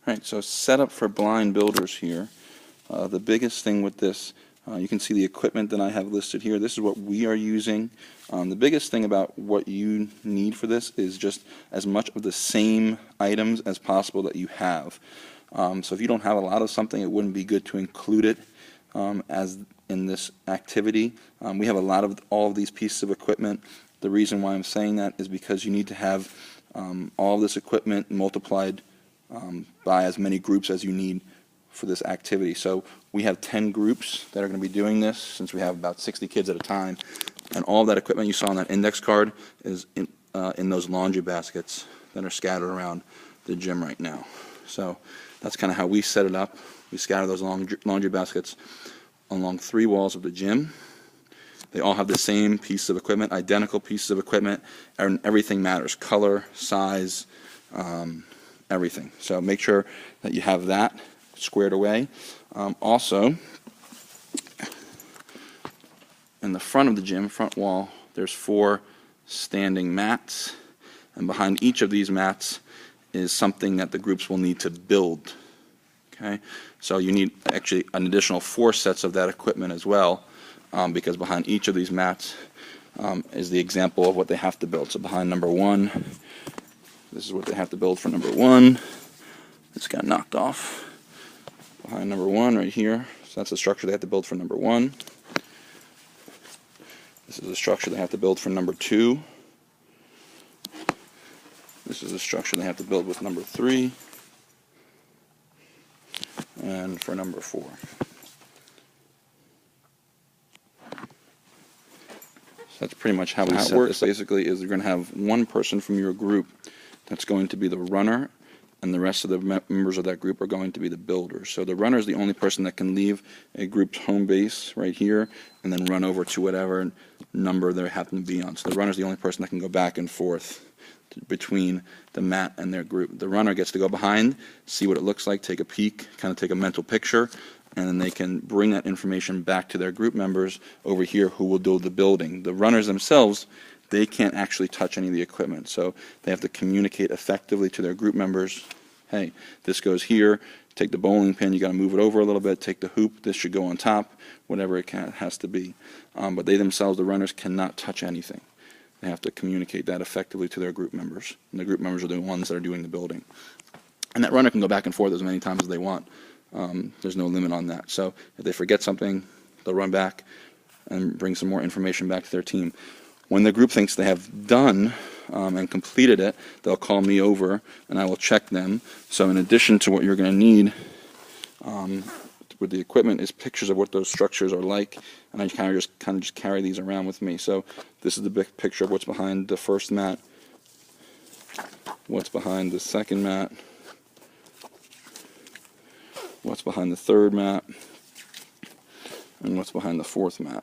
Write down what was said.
Right, so setup for blind builders here. The biggest thing with this, you can see the equipment that I have listed here. This is what we are using. The biggest thing about what you need for this is just as much of the same items as possible that you have. So if you don't have a lot of something, it wouldn't be good to include it as in this activity. We have a lot of all of these pieces of equipment. The reason why I'm saying that is because you need to have all of this equipment multiplied by as many groups as you need for this activity. So we have 10 groups that are going to be doing this, since we have about 60 kids at a time. And all that equipment you saw on that index card is in those laundry baskets that are scattered around the gym right now. So that's kind of how we set it up. We scatter those laundry baskets along 3 walls of the gym. They all have the same piece of equipment, identical pieces of equipment, and everything matters: color, size, everything. So make sure that you have that squared away. Also, in the front of the gym, front wall, there's 4 standing mats, and behind each of these mats is something that the groups will need to build. Okay, so you need actually an additional 4 sets of that equipment as well, because behind each of these mats is the example of what they have to build. So behind number 1, this is what they have to build for number 1. This got knocked off. Behind number 1 right here, so that's the structure they have to build for number 1. This is the structure they have to build for number 2. This is the structure they have to build with number 3. And for number 4. So that's pretty much how it works. Basically, is you're going to have one person from your group that's going to be the runner, and the rest of the members of that group are going to be the builders. So the runner is the only person that can leave a group's home base right here and then run over to whatever number they happen to be on. So the runner is the only person that can go back and forth between the mat and their group. The runner gets to go behind, see what it looks like, take a peek, kind of take a mental picture, and then they can bring that information back to their group members over here who will do the building. The runners themselves, they can't actually touch any of the equipment, so they have to communicate effectively to their group members. Hey, this goes here, take the bowling pin, you got to move it over a little bit, take the hoop, this should go on top, whatever it has to be. But they themselves, the runners, cannot touch anything. They have to communicate that effectively to their group members, and the group members are the ones that are doing the building. And that runner can go back and forth as many times as they want. There's no limit on that. So if they forget something, they'll run back and bring some more information back to their team. When the group thinks they have done and completed it, they'll call me over and I will check them. So in addition to what you're going to need with the equipment is pictures of what those structures are like, and I kind of just carry these around with me. So this is the big picture of what's behind the first mat, what's behind the second mat, what's behind the third mat, and what's behind the fourth mat.